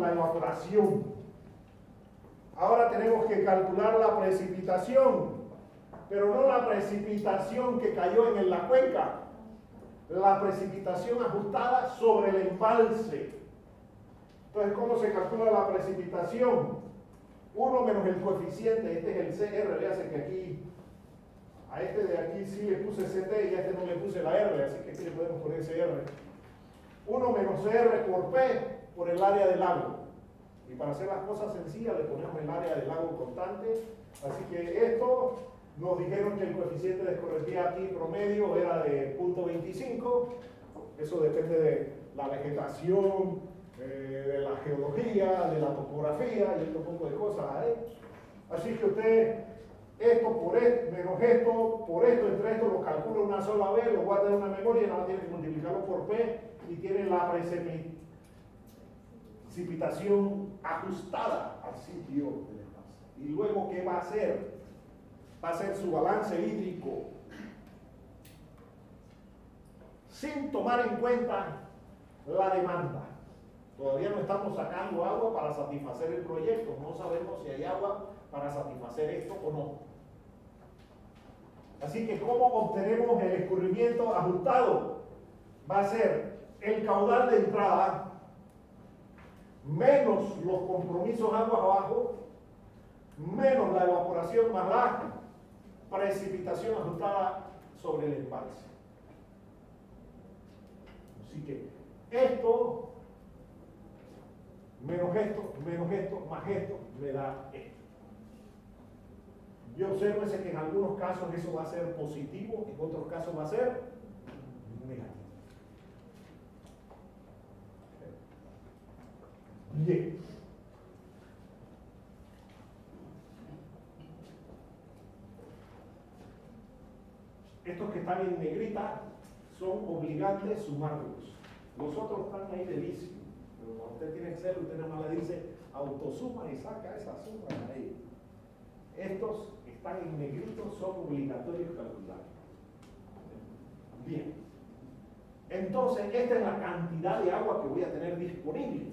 la evaporación. Ahora tenemos que calcular la precipitación, pero no la precipitación que cayó en la cuenca, la precipitación ajustada sobre el embalse. Entonces, ¿cómo se calcula la precipitación? 1 menos el coeficiente, este es el CR, véase que aquí, a este de aquí sí le puse CT y a este no le puse la R, así que aquí le podemos poner CR. 1 menos CR por P, por el área del lago. Y para hacer las cosas sencillas le ponemos el área del lago constante. Así que esto, nos dijeron que el coeficiente de escorrentía aquí promedio era de 0.25. Eso depende de la vegetación, de la geología, de la topografía y otro poco de cosas. Así que usted, esto por esto, menos esto, por esto, entre esto, lo calcula una sola vez, lo guarda en una memoria y nada más tiene que multiplicarlo por P y tiene la precipitación ajustada al sitio del espacio. Y luego, ¿qué va a hacer? Va a hacer su balance hídrico sin tomar en cuenta la demanda. Todavía no estamos sacando agua para satisfacer el proyecto, no sabemos si hay agua para satisfacer esto o no. Así que, ¿cómo obtenemos el escurrimiento ajustado? Va a ser el caudal de entrada menos los compromisos agua abajo, menos la evaporación más la precipitación ajustada sobre el embalse. Así que esto, menos esto, más esto, me da esto. Y obsérvese que en algunos casos eso va a ser positivo, en otros casos va a ser negativo. Bien. Estos que están en negrita son obligantes sumarios. Los otros están ahí de vicio. Pero cuando usted tiene Excel, usted nada más le dice autosuma y saca esa suma de ahí. Estos están en negrito, son obligatorios calcular. Bien. Entonces, esta es la cantidad de agua que voy a tener disponible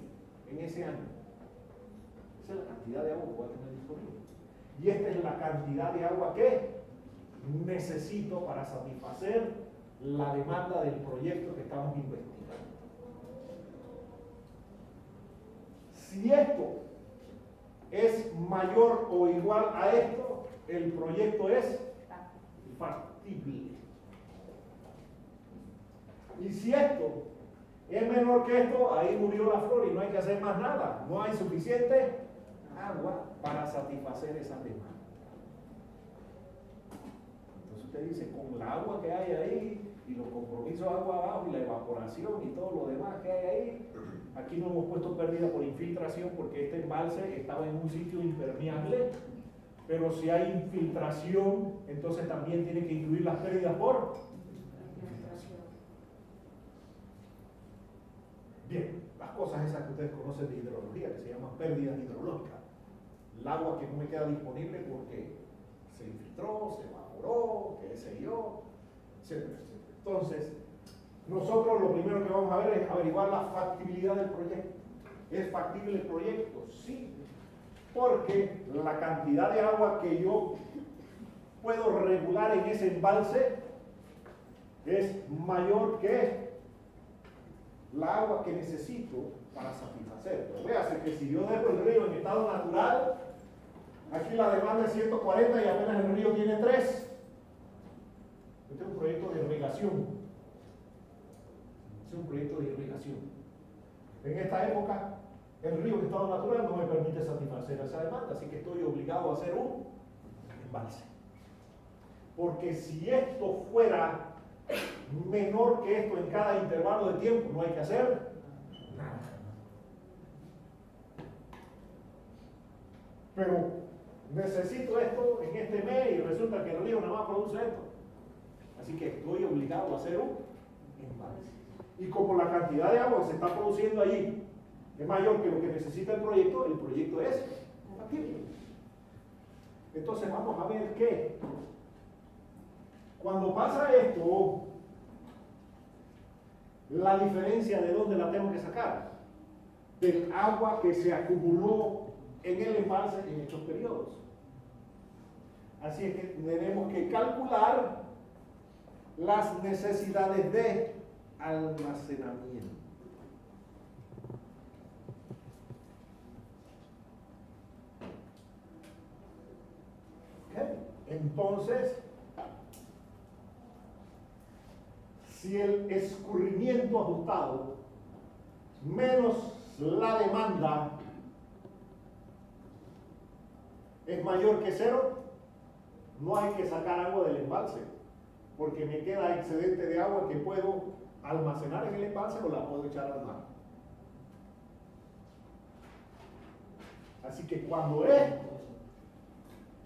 en ese año. Esa es la cantidad de agua que voy a tener disponible. Y esta es la cantidad de agua que necesito para satisfacer la demanda del proyecto que estamos investigando. Si esto es mayor o igual a esto, el proyecto es factible. Y si esto es menor que esto, ahí murió la flor y no hay que hacer más nada. No hay suficiente agua para satisfacer esa demanda. Entonces usted dice, con la agua que hay ahí y los compromisos de agua abajo y la evaporación y todo lo demás que hay ahí, aquí no hemos puesto pérdida por infiltración porque este embalse estaba en un sitio impermeable, pero si hay infiltración, entonces también tiene que incluir las pérdidas por infiltración. Bien, las cosas esas que ustedes conocen de hidrología, que se llaman pérdidas hidrológicas. El agua que no me queda disponible porque se infiltró, se evaporó, qué sé yo, etcétera, etcétera. Entonces, nosotros lo primero que vamos a ver es averiguar la factibilidad del proyecto. ¿Es factible el proyecto? Sí, porque la cantidad de agua que yo puedo regular en ese embalse es mayor que la agua que necesito para satisfacer. Pero véase que si yo dejo el río en estado natural, aquí la demanda es 140 y apenas el río tiene 3. Este es un proyecto de irrigación. Es un proyecto de irrigación. En esta época, el río en estado natural no me permite satisfacer esa demanda, así que estoy obligado a hacer un embalse. Porque si esto fuera menor que esto en cada intervalo de tiempo, no hay que hacer nada. Pero necesito esto en este mes y resulta que el río nada más produce esto. Así que estoy obligado a hacer un embalse. Y como la cantidad de agua que se está produciendo allí es mayor que lo que necesita el proyecto es factible. Entonces vamos a ver que cuando pasa esto, la diferencia de dónde la tengo que sacar. del agua que se acumuló en el embalse en estos periodos. Así es que tenemos que calcular las necesidades de almacenamiento. ¿Okay? Entonces, si el escurrimiento ajustado menos la demanda es mayor que cero, no hay que sacar agua del embalse, porque me queda excedente de agua que puedo almacenar en el embalse o la puedo echar al mar. Así que cuando esto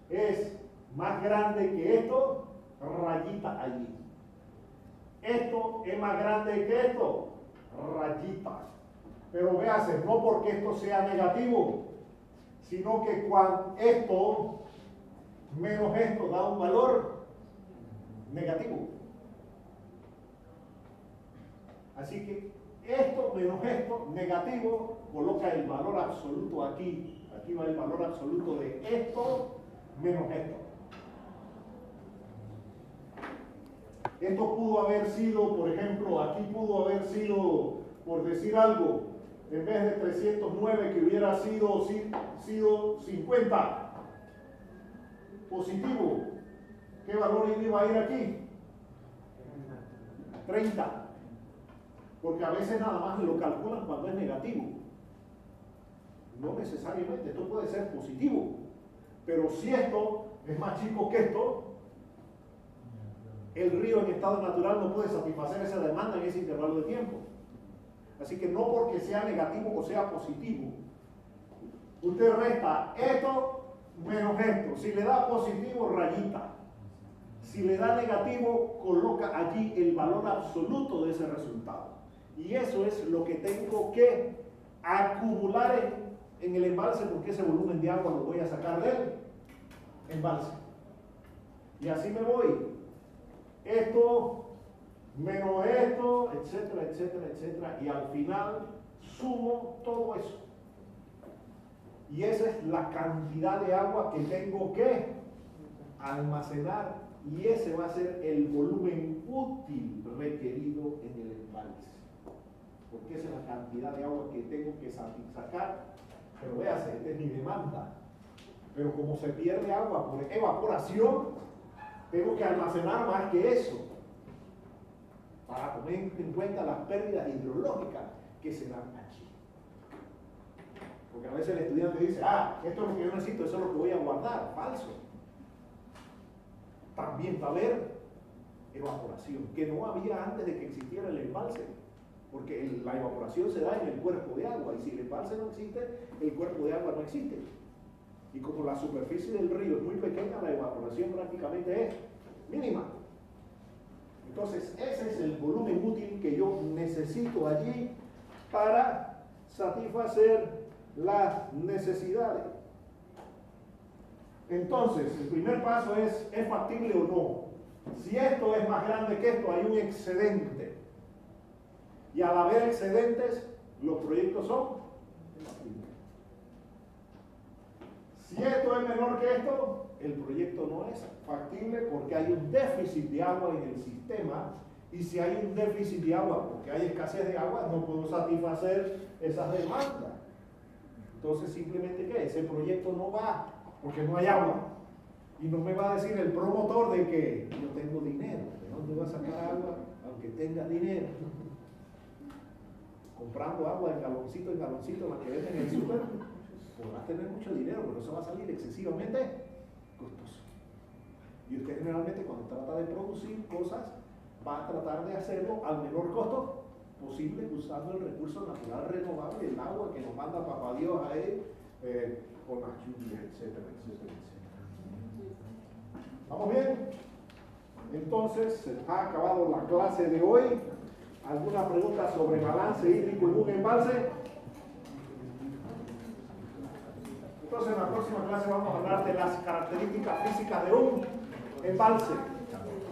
es más grande que esto, rayita allí. Esto es más grande que esto, rayita. Pero véase, no porque esto sea negativo, sino que cuando esto menos esto da un valor negativo. Así que esto menos esto negativo coloca el valor absoluto aquí. Aquí va el valor absoluto de esto menos esto. Esto pudo haber sido, por ejemplo, aquí pudo haber sido, por decir algo, en vez de 309 que hubiera sido 50 positivo. ¿Qué valor iba a ir aquí? 30. Porque a veces nada más lo calculan cuando es negativo. No necesariamente, esto puede ser positivo. Pero si esto es más chico que esto, el río en estado natural no puede satisfacer esa demanda en ese intervalo de tiempo. Así que no porque sea negativo o sea positivo. Usted resta esto menos esto. Si le da positivo, rayita. Si le da negativo, coloca allí el valor absoluto de ese resultado. Y eso es lo que tengo que acumular en el embalse, porque ese volumen de agua lo voy a sacar del embalse. Y así me voy. Esto menos esto, etcétera, etcétera, etcétera. Y al final sumo todo eso. Y esa es la cantidad de agua que tengo que almacenar. Y ese va a ser el volumen útil requerido en el embalse. Porque esa es la cantidad de agua que tengo que sacar. Pero véase, esta es mi demanda. Pero como se pierde agua por evaporación, tengo que almacenar más que eso. Para tener en cuenta las pérdidas hidrológicas que se dan allí. Porque a veces el estudiante dice, esto es lo que yo necesito, eso es lo que voy a guardar. Falso. También va a haber evaporación, que no había antes de que existiera el embalse. Porque la evaporación se da en el cuerpo de agua, y si el embalse no existe, el cuerpo de agua no existe. Y como la superficie del río es muy pequeña, la evaporación prácticamente es mínima. Entonces, ese es el volumen útil que yo necesito allí para satisfacer las necesidades. Entonces, el primer paso es factible o no? Si esto es más grande que esto, hay un excedente. Y al haber excedentes, los proyectos son factibles. Si esto es menor que esto, el proyecto no es factible porque hay un déficit de agua en el sistema. Y si hay un déficit de agua porque hay escasez de agua, no puedo satisfacer esas demandas. Entonces, simplemente, ¿qué? Ese proyecto no va porque no hay agua. Y no me va a decir el promotor de que yo tengo dinero. ¿De dónde va a sacar agua aunque tenga dinero? Comprando agua en galoncito, la que venden en el súper, podrás tener mucho dinero, pero eso va a salir excesivamente costoso. Y usted generalmente cuando trata de producir cosas, va a tratar de hacerlo al menor costo posible, usando el recurso natural renovable, el agua que nos manda Papá Dios a él, con las lluvias, etcétera, etcétera, etcétera. ¿Vamos bien? Entonces, se ha acabado la clase de hoy. ¿Alguna pregunta sobre balance hídrico en un embalse? Entonces, en la próxima clase vamos a hablar de las características físicas de un embalse.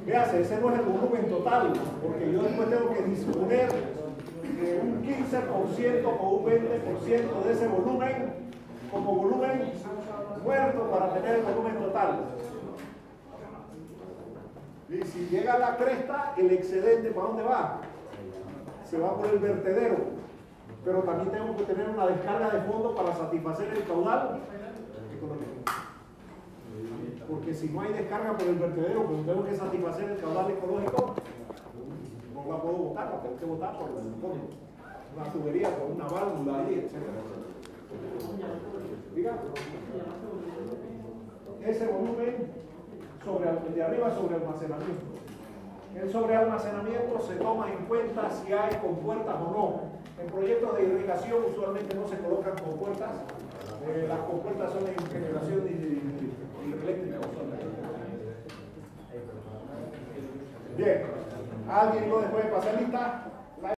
Véase, ese no es el volumen total, porque yo después tengo que disponer de un un 15% o un 20% de ese volumen como volumen muerto para tener el volumen total. Y si llega a la cresta, el excedente, ¿para dónde va? Se va por el vertedero. Pero también tenemos que tener una descarga de fondo para satisfacer el caudal económico. Porque si no hay descarga por el vertedero, pues tengo que satisfacer el caudal ecológico, no la puedo botar, la tengo que botar por el fondo. Una tubería con una válvula ahí, etc. Diga. Ese volumen el de arriba sobre almacenamiento. El sobrealmacenamiento se toma en cuenta si hay compuertas o no. En proyectos de irrigación usualmente no se colocan compuertas. Las compuertas son en generación hidroeléctrica. Bien. ¿Alguien no después de pasar lista?